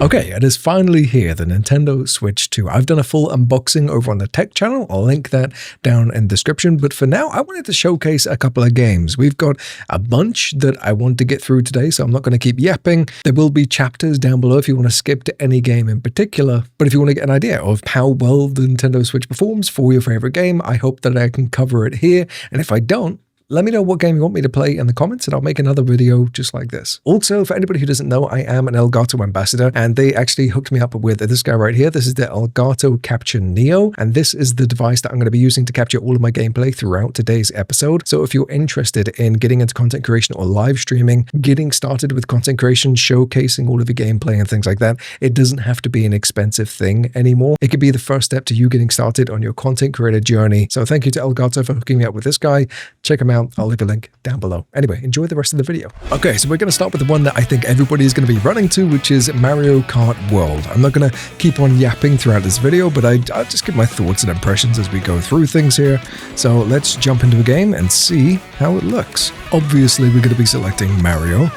Okay, it is finally here, the Nintendo Switch 2. I've done a full unboxing over on the tech channel. I'll link that down in the description. But for now, I wanted to showcase a couple of games. We've got a bunch that I want to get through today, so I'm not going to keep yapping. There will be chapters down below if you want to skip to any game in particular. But if you want to get an idea of how well the Nintendo Switch performs for your favorite game, I hope that I can cover it here. And if I don't, let me know what game you want me to play in the comments and I'll make another video just like this. Also, for anybody who doesn't know, I am an Elgato ambassador and they actually hooked me up with this guy right here. This is the Elgato Capture Neo and this is the device that I'm going to be using to capture all of my gameplay throughout today's episode. So if you're interested in getting into content creation or live streaming, getting started with content creation, showcasing all of your gameplay and things like that, it doesn't have to be an expensive thing anymore. It could be the first step to you getting started on your content creator journey. So thank you to Elgato for hooking me up with this guy. Check him out. I'll leave a link down below. Anyway, enjoy the rest of the video. Okay, so we're going to start with the one that I think everybody is going to be running to, which is Mario Kart World. I'm not going to keep on yapping throughout this video, but I'll just give my thoughts and impressions as we go through things here. So let's jump into a game and see how it looks. Obviously, we're going to be selecting Mario.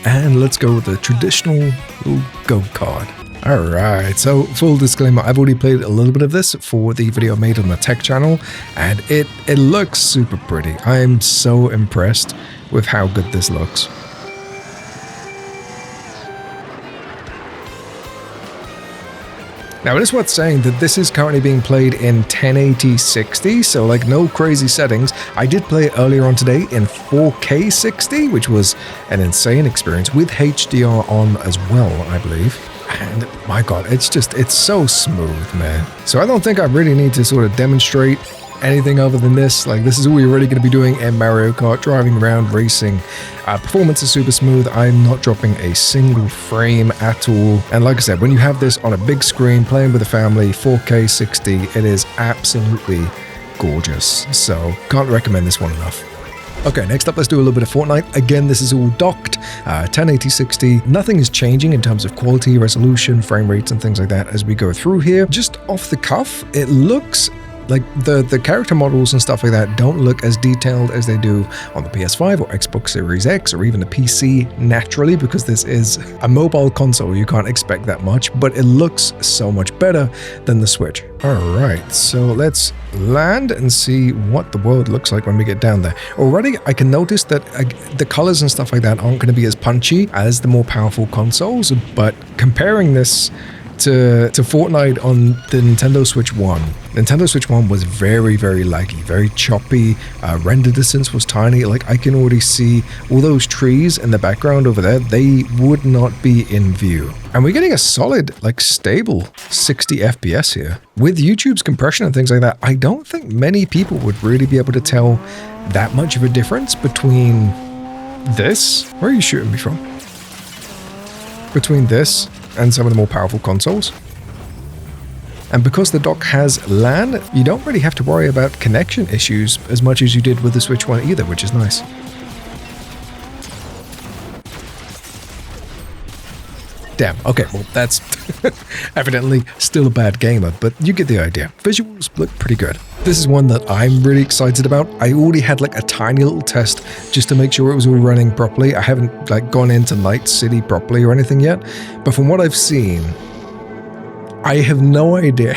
And let's go with the traditional go-kart. Alright, so full disclaimer, I've already played a little bit of this for the video made on the tech channel, and it looks super pretty. I am so impressed with how good this looks. Now, it is worth saying that this is currently being played in 1080-60, so like no crazy settings. I did play it earlier on today in 4K 60, which was an insane experience with HDR on as well, I believe. And my god, it's so smooth, man. So I don't think I really need to sort of demonstrate anything other than this. Like, this is all you're really going to be doing in Mario Kart, driving around, racing. Performance is super smooth. I'm not dropping a single frame at all. And like I said, when you have this on a big screen, playing with a family, 4K 60, it is absolutely gorgeous. So can't recommend this one enough. Okay, next up, let's do a little bit of Fortnite. Again, this is all docked, 1080-60. Nothing is changing in terms of quality, resolution, frame rates, and things like that as we go through here. Just off the cuff, it looks like the character models and stuff like that don't look as detailed as they do on the PS5 or Xbox Series X or even the PC naturally, because this is a mobile console. You can't expect that much, but it looks so much better than the Switch. Alright, so let's land and see what the world looks like when we get down there. Already, I can notice that the colors and stuff like that aren't going to be as punchy as the more powerful consoles, but comparing this to Fortnite on the Nintendo Switch 1. Nintendo Switch 1 was very, very laggy, very choppy, render distance was tiny. Like, I can already see all those trees in the background over there, they would not be in view. And we're getting a solid, like, stable 60 FPS here. With YouTube's compression and things like that, I don't think many people would really be able to tell that much of a difference between this. Where are you shooting me from? Between this and some of the more powerful consoles. And because the dock has LAN, you don't really have to worry about connection issues as much as you did with the Switch 1 either, which is nice. Damn, okay, well that's evidently still a bad gamer, but you get the idea. Visuals look pretty good. This is one that I'm really excited about. I already had like a tiny little test just to make sure it was all running properly. I haven't like gone into Night City properly or anything yet, but from what I've seen, I have no idea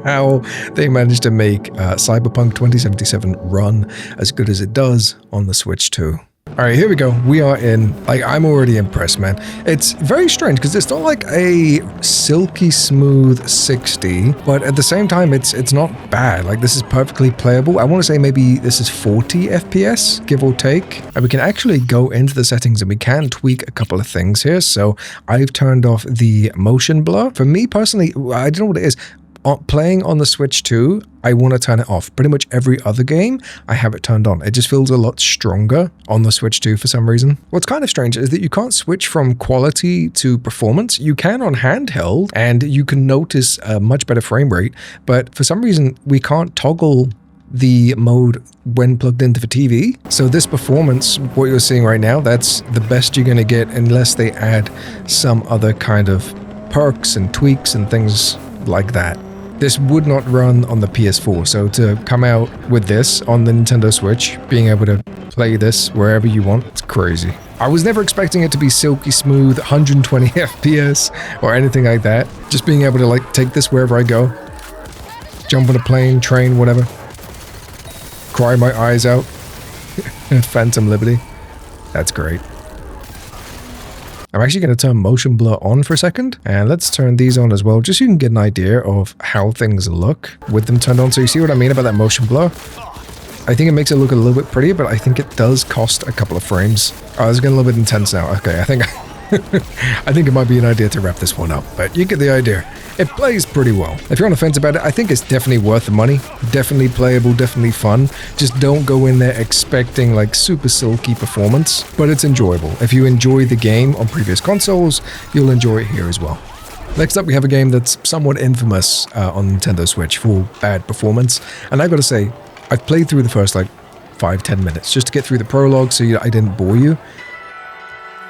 how they managed to make Cyberpunk 2077 run as good as it does on the Switch 2. Alright, here we go. We are in. Like, I'm already impressed, man. It's very strange because it's not like a silky smooth 60, but at the same time, it's not bad. Like, this is perfectly playable. I want to say maybe this is 40 FPS, give or take. And we can actually go into the settings and we can tweak a couple of things here. So I've turned off the motion blur. For me personally, I don't know what it is. Playing on the Switch 2, I want to turn it off. Pretty much every other game, I have it turned on. It just feels a lot stronger on the Switch 2 for some reason. What's kind of strange is that you can't switch from quality to performance. You can on handheld, and you can notice a much better frame rate, but for some reason, we can't toggle the mode when plugged into the TV. So this performance, what you're seeing right now, that's the best you're going to get unless they add some other kind of perks and tweaks and things like that. This would not run on the PS4, so to come out with this on the Nintendo Switch, being able to play this wherever you want, it's crazy. I was never expecting it to be silky smooth, 120 FPS or anything like that. Just being able to like take this wherever I go. Jump on a plane, train, whatever. Cry my eyes out. Phantom Liberty. That's great. I'm actually going to turn motion blur on for a second, and let's turn these on as well, just so you can get an idea of how things look with them turned on. So you see what I mean about that motion blur? I think it makes it look a little bit prettier, but I think it does cost a couple of frames. Oh, it's getting a little bit intense now. Okay, I think I think it might be an idea to wrap this one up, but you get the idea. It plays pretty well. If you're on the fence about it, I think it's definitely worth the money. Definitely playable, definitely fun. Just don't go in there expecting like super silky performance, but it's enjoyable. If you enjoy the game on previous consoles, you'll enjoy it here as well. Next up, we have a game that's somewhat infamous on Nintendo Switch for bad performance, and I gotta say, I've played through the first like 5-10 minutes just to get through the prologue so I didn't bore you.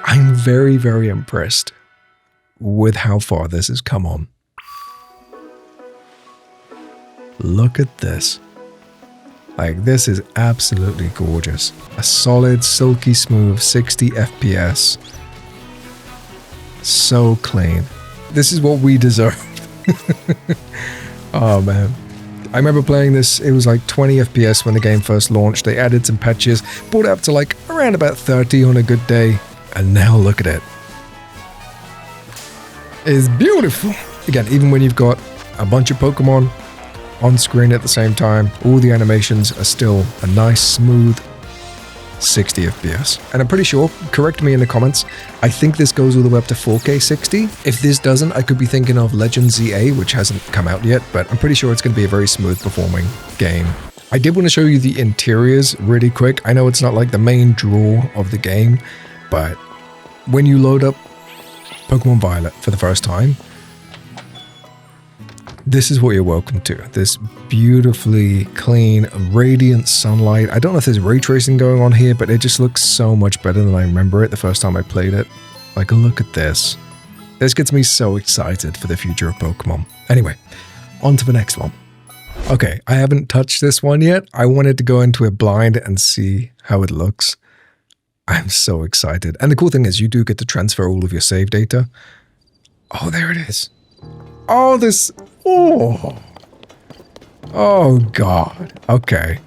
I'm very, very impressed with how far this has come on. Look at this. Like, this is absolutely gorgeous. A solid, silky smooth 60 FPS. So clean. This is what we deserve. Oh man. I remember playing this, it was like 20 FPS when the game first launched. They added some patches, brought it up to like around about 30 on a good day. And now look at it. It's beautiful. Again, even when you've got a bunch of Pokemon on screen at the same time, all the animations are still a nice, smooth 60 FPS. And I'm pretty sure, correct me in the comments, I think this goes all the way up to 4K 60. If this doesn't, I could be thinking of Legend ZA, which hasn't come out yet, but I'm pretty sure it's going to be a very smooth performing game. I did want to show you the interiors really quick. I know it's not like the main draw of the game, but when you load up Pokémon Violet for the first time, this is what you're welcome to. This beautifully clean, radiant sunlight. I don't know if there's ray tracing going on here, but it just looks so much better than I remember it the first time I played it. Like, look at this. This gets me so excited for the future of Pokemon. Anyway, on to the next one. Okay, I haven't touched this one yet. I wanted to go into it blind and see how it looks. I'm so excited. And the cool thing is you do get to transfer all of your save data. Oh, there it is. Oh, this... Oh. Oh, God. Okay.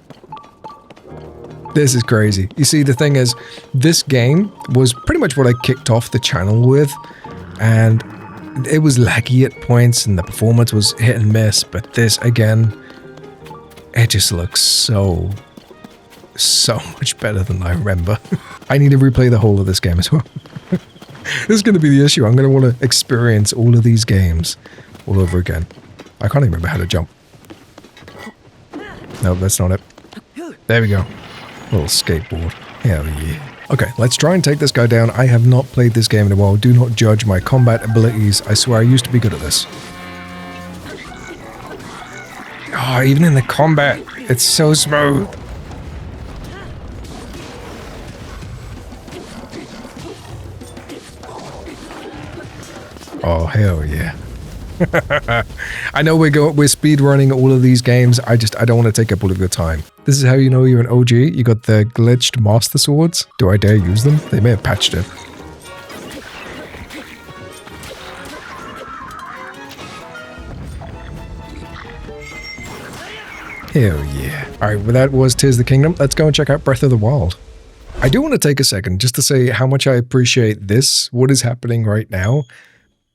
This is crazy. You see, the thing is, this game was pretty much what I kicked off the channel with, and it was laggy at points, and the performance was hit and miss, but this, again, it just looks so much better than I remember. I need to replay the whole of this game as well. This is going to be the issue. I'm going to want to experience all of these games all over again. I can't even remember how to jump. No, that's not it. There we go. Little skateboard. Hell yeah. Okay, let's try and take this guy down. I have not played this game in a while. Do not judge my combat abilities. I swear I used to be good at this. Oh, even in the combat, it's so smooth. Oh, hell yeah. I know we're speed running all of these games. I don't want to take up all of your time. This is how you know you're an OG. You got the glitched Master Swords. Do I dare use them? They may have patched it. Hell yeah. Alright, well that was Tears of the Kingdom. Let's go and check out Breath of the Wild. I do want to take a second just to say how much I appreciate this, what is happening right now.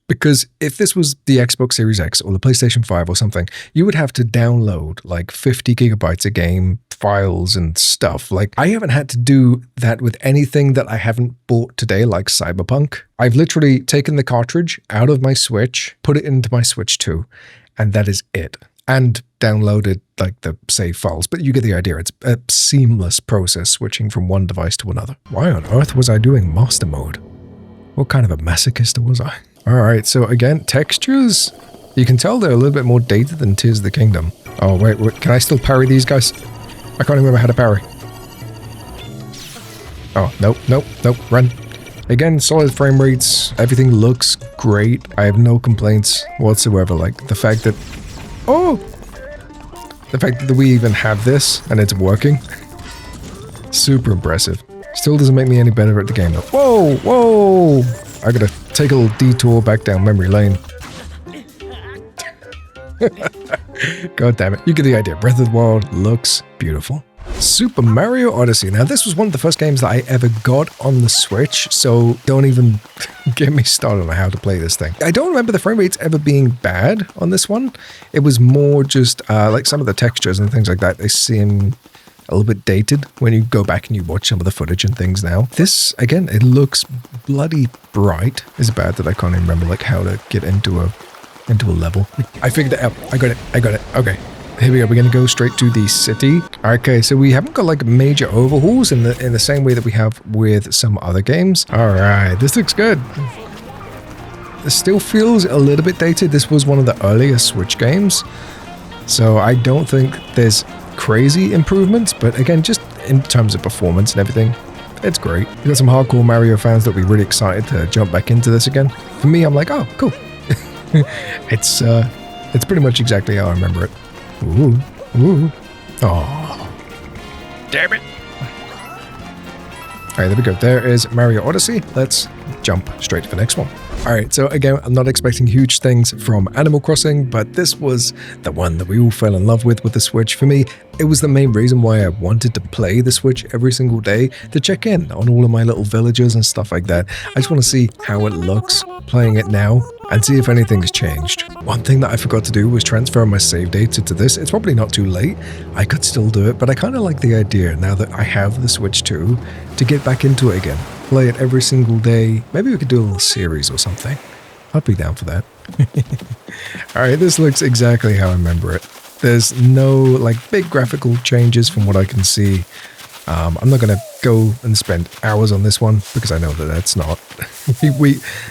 Because if this was the Xbox Series X or the PlayStation 5 or something, you would have to download like 50 gigabytes of game files and stuff. Like, I haven't had to do that with anything that I haven't bought today, like Cyberpunk. I've literally taken the cartridge out of my Switch, put it into my Switch 2, and that is it. And downloaded like the save files, but you get the idea. It's a seamless process switching from one device to another. Why on earth was I doing master mode? What kind of a masochist was I? Alright, so again, textures, you can tell they're a little bit more dated than Tears of the Kingdom. Oh, wait, can I still parry these guys? I can't remember how to parry. Oh, nope, run. Again, solid frame rates, everything looks great. I have no complaints whatsoever, like the fact that... Oh! The fact that we even have this, and it's working. Super impressive. Still doesn't make me any better at the game though. Whoa, whoa! I gotta take a little detour back down memory lane. God damn it. You get the idea. Breath of the Wild looks beautiful. Super Mario Odyssey. Now, this was one of the first games that I ever got on the Switch, so don't even get me started on how to play this thing. I don't remember the frame rates ever being bad on this one. It was more just like some of the textures and things like that. They seem a little bit dated when you go back and you watch some of the footage and things now. This, again, it looks bloody bright. It's bad that I can't even remember like how to get into a level. I figured it out. I got it. Okay. Here we go. We're going to go straight to the city. Okay, so we haven't got like major overhauls in the same way that we have with some other games. All right, this looks good. This still feels a little bit dated. This was one of the earlier Switch games, so I don't think there's crazy improvements, but again, just in terms of performance and everything, it's great. You got some hardcore Mario fans that'll be really excited to jump back into this again. For me, I'm like, oh, cool. It's pretty much exactly how I remember it. Ooh, ooh. Oh, damn it. All right, there we go. There is Mario Odyssey. Let's jump straight to the next one. All right, so again, I'm not expecting huge things from Animal Crossing, but this was the one that we all fell in love with the Switch. For me, it was the main reason why I wanted to play the Switch every single day, to check in on all of my little villagers and stuff like that. I just want to see how it looks playing it now and see if anything's changed. One thing that I forgot to do was transfer my save data to this. It's probably not too late. I could still do it, but I kind of like the idea now that I have the Switch 2 to get back into it again. Play it every single day. Maybe we could do a little series or something. I'd be down for that. All right, this looks exactly how I remember it. There's no like big graphical changes from what I can see. I'm not going to go and spend hours on this one because I know that that's not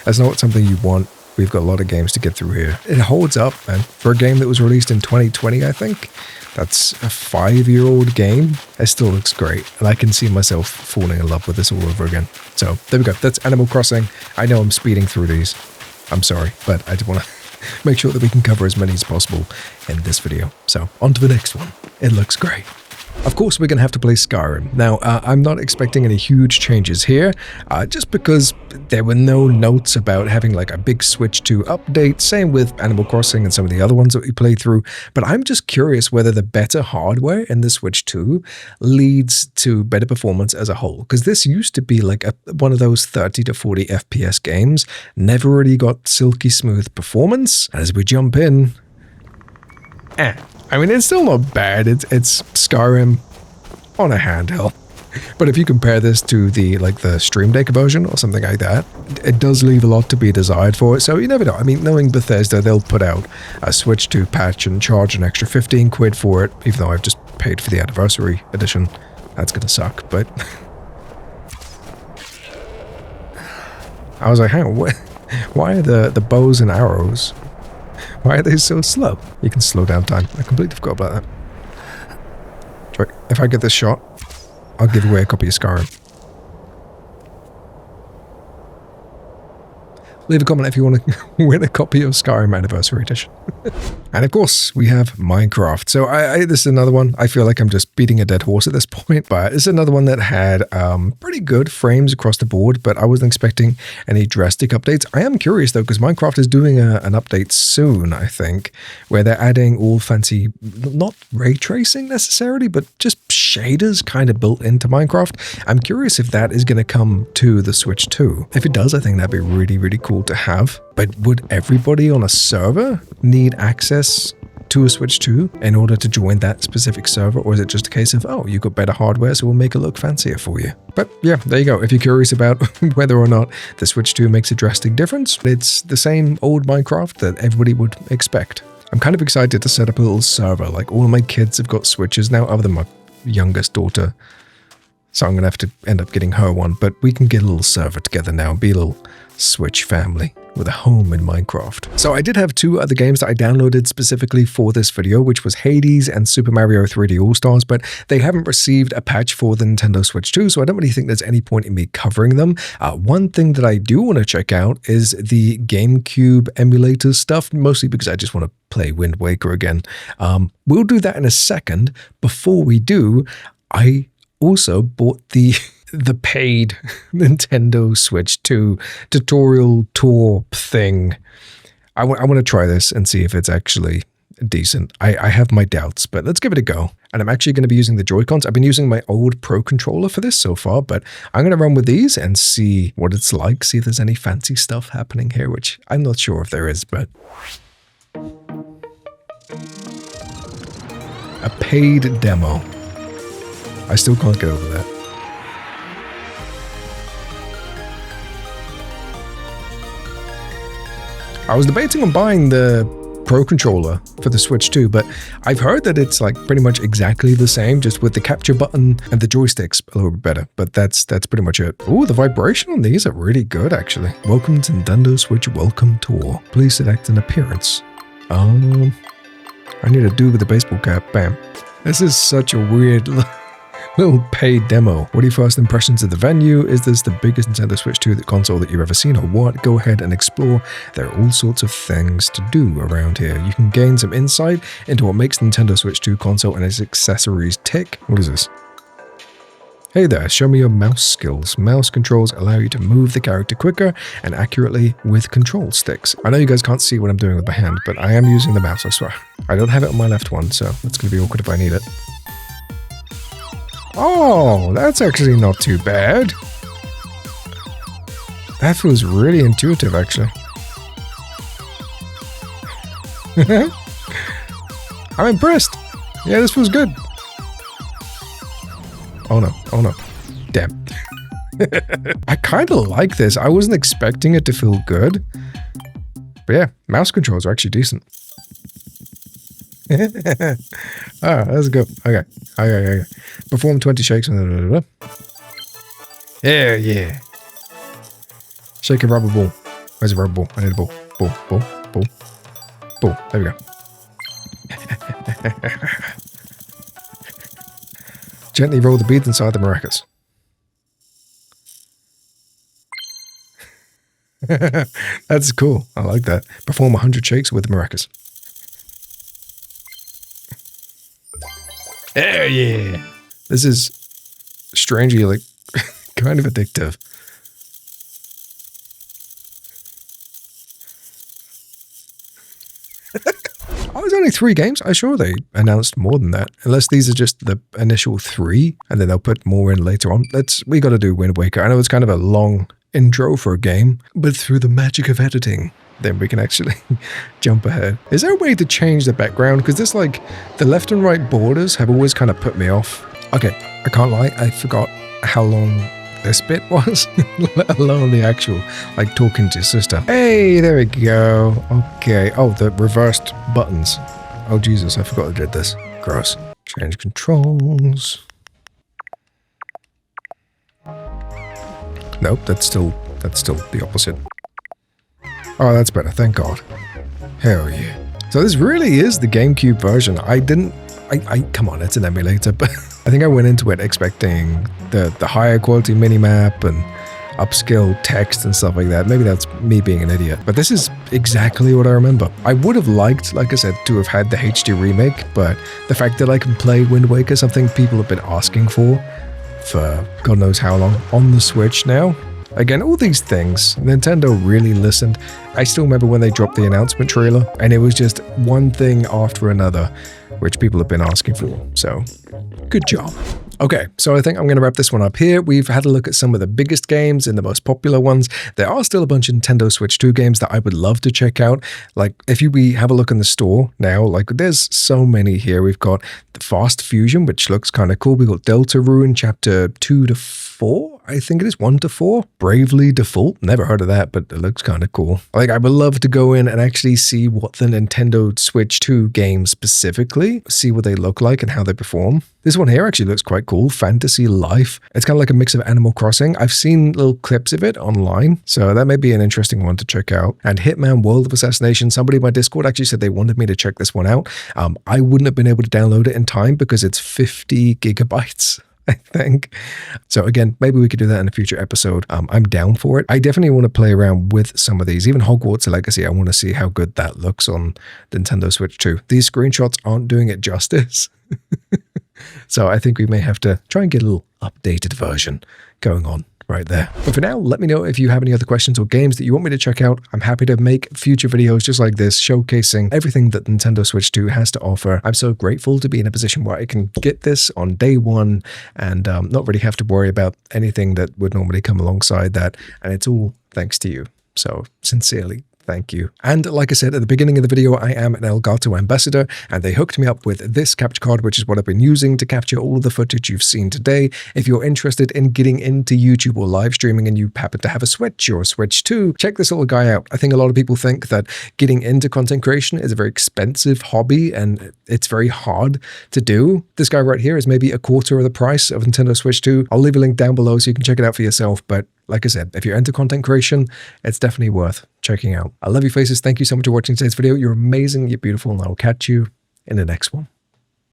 that's not something you want. We've got a lot of games to get through here. It holds up, man. For a game that was released in 2020, I think. That's a 5-year-old game. It still looks great. And I can see myself falling in love with this all over again. So there we go. That's Animal Crossing. I know I'm speeding through these. I'm sorry, but I just want to make sure that we can cover as many as possible in this video. So on to the next one. It looks great. Of course, we're going to have to play Skyrim. Now, I'm not expecting any huge changes here, just because there were no notes about having like a big Switch 2 update, same with Animal Crossing and some of the other ones that we played through, but I'm just curious whether the better hardware in the Switch 2 leads to better performance as a whole, because this used to be like one of those 30 to 40 FPS games, never really got silky smooth performance. As we jump in, I mean, it's still not bad. It's Skyrim on a handheld. But if you compare this to the Stream Deck version or something like that, it does leave a lot to be desired for it. So you never know. I mean, knowing Bethesda, they'll put out a Switch 2 patch and charge an extra 15 quid for it, even though I've just paid for the anniversary edition. That's gonna suck, but I was like, hang on, why are the bows and arrows, why are they so slow? You can slow down time. I completely forgot about that. If I get this shot, I'll give away a copy of Skyrim. Leave a comment if you want to win a copy of Skyrim Anniversary Edition. And of course, we have Minecraft. So this is another one. I feel like I'm just beating a dead horse at this point, but it's another one that had pretty good frames across the board, but I wasn't expecting any drastic updates. I am curious though, because Minecraft is doing an update soon, I think, where they're adding all fancy, not ray tracing necessarily, but just shaders kind of built into Minecraft. I'm curious if that is going to come to the Switch 2. If it does, I think that'd be really, really cool to have. But would everybody on a server need access to a Switch 2 in order to join that specific server, or is it just a case of, oh, you got better hardware, so we'll make it look fancier for you? But yeah, there you go. If you're curious about whether or not the Switch 2 makes a drastic difference, it's the same old Minecraft that everybody would expect. I'm kind of excited to set up a little server. Like, all of my kids have got Switches now, other than my youngest daughter. So I'm going to have to end up getting her one, but we can get a little server together now and be a little Switch family with a home in Minecraft. So I did have two other games that I downloaded specifically for this video, which was Hades and Super Mario 3D All-Stars, but they haven't received a patch for the Nintendo Switch 2, so I don't really think there's any point in me covering them. One thing that I do want to check out is the Gamecube emulator stuff, mostly because I just want to play Wind Waker again. We'll do that in a second. Before we do, I also bought the the paid Nintendo Switch 2 tutorial tour thing. I want to try this and see if it's actually decent. I have my doubts, but let's give it a go. And I'm actually going to be using the Joy-Cons. I've been using my old Pro Controller for this so far, but I'm going to run with these and see what it's like, see if there's any fancy stuff happening here, which I'm not sure if there is, but... A paid demo. I still can't get over that. I was debating on buying the Pro Controller for the Switch 2, but I've heard that it's like pretty much exactly the same, just with the capture button and the joysticks a little bit better, but that's pretty much it. Ooh, the vibration on these are really good, actually. Welcome to Nintendo Switch Welcome Tour. Please select an appearance. I need a dude with a baseball cap. Bam. This is such a weird little paid demo. What are your first impressions of the venue? Is this the biggest Nintendo Switch 2 console that you've ever seen, or what? Go ahead and explore. There are all sorts of things to do around here. You can gain some insight into what makes the Nintendo Switch 2 console and its accessories tick. What is this? Hey there, show me your mouse skills. Mouse controls allow you to move the character quicker and accurately with control sticks. I know you guys can't see what I'm doing with my hand, but I am using the mouse, I swear. I don't have it on my left one, so it's going to be awkward if I need it. Oh, that's actually not too bad. That feels really intuitive, actually. I'm impressed. Yeah, this feels good. Oh no, oh no. Damn. I kind of like this. I wasn't expecting it to feel good. But yeah, mouse controls are actually decent. Alright, let's go. Okay. Perform 20 shakes. Yeah. Shake a rubber ball. Where's the rubber ball? I need a ball. Ball. There we go. Gently roll the beads inside the maracas. That's cool. I like that. Perform 100 shakes with the maracas. Yeah. This is strangely like kind of addictive. Oh, there's only 3 games? I'm sure they announced more than that. Unless these are just the initial 3, and then they'll put more in later on. We got to do Wind Waker. I know it's kind of a long intro for a game, but through the magic of editing, then we can actually jump ahead. Is there a way to change the background? Because this, like, the left and right borders have always kind of put me off. Okay, I can't lie, I forgot how long this bit was, let alone the actual, like, talking to your sister. Hey, there we go. Okay. Oh, the reversed buttons. Oh, Jesus, I forgot I did this. Gross. Change controls. Nope, that's still the opposite. Oh, that's better, thank God. Hell yeah. So this really is the GameCube version. Come on, it's an emulator, but I think I went into it expecting the higher quality minimap and upscale text and stuff like that. Maybe that's me being an idiot, but this is exactly what I remember. I would have liked, like I said, to have had the HD remake, but the fact that I can play Wind Waker, something people have been asking for God knows how long, on the Switch now. Again, all these things, Nintendo really listened. I still remember when they dropped the announcement trailer, and it was just one thing after another, which people have been asking for. So, good job. Okay, so I think I'm going to wrap this one up here. We've had a look at some of the biggest games and the most popular ones. There are still a bunch of Nintendo Switch 2 games that I would love to check out. Like, if we have a look in the store now, like, there's so many here. We've got the Fast Fusion, which looks kind of cool. We've got Deltarune Chapter 2 to 4, I think it is, 1 to 4. Bravely Default, never heard of that, but it looks kind of cool. Like, I would love to go in and actually see what the Nintendo Switch 2 games specifically, see what they look like and how they perform. This one here actually looks quite cool, Fantasy Life. It's kind of like a mix of Animal Crossing. I've seen little clips of it online, so that may be an interesting one to check out. And Hitman World of Assassination, somebody in my Discord actually said they wanted me to check this one out. I wouldn't have been able to download it in time because it's 50 gigabytes. I think. So again, maybe we could do that in a future episode. I'm down for it. I definitely want to play around with some of these. Even Hogwarts Legacy, I want to see how good that looks on Nintendo Switch 2. These screenshots aren't doing it justice. So I think we may have to try and get a little updated version going on right there. But for now, let me know if you have any other questions or games that you want me to check out. I'm happy to make future videos just like this, showcasing everything that Nintendo Switch 2 has to offer. I'm so grateful to be in a position where I can get this on day one and not really have to worry about anything that would normally come alongside that. And it's all thanks to you. So sincerely, thank you. And like I said at the beginning of the video, I am an Elgato ambassador, and they hooked me up with this capture card, which is what I've been using to capture all of the footage you've seen today. If you're interested in getting into YouTube or live streaming and you happen to have a Switch or a Switch 2, check this little guy out. I think a lot of people think that getting into content creation is a very expensive hobby and it's very hard to do. This guy right here is maybe a quarter of the price of Nintendo Switch 2. I'll leave a link down below so you can check it out for yourself, but like I said, if you're into content creation, it's definitely worth checking out. I love you faces. Thank you so much for watching today's video. You're amazing, you're beautiful, and I'll catch you in the next one.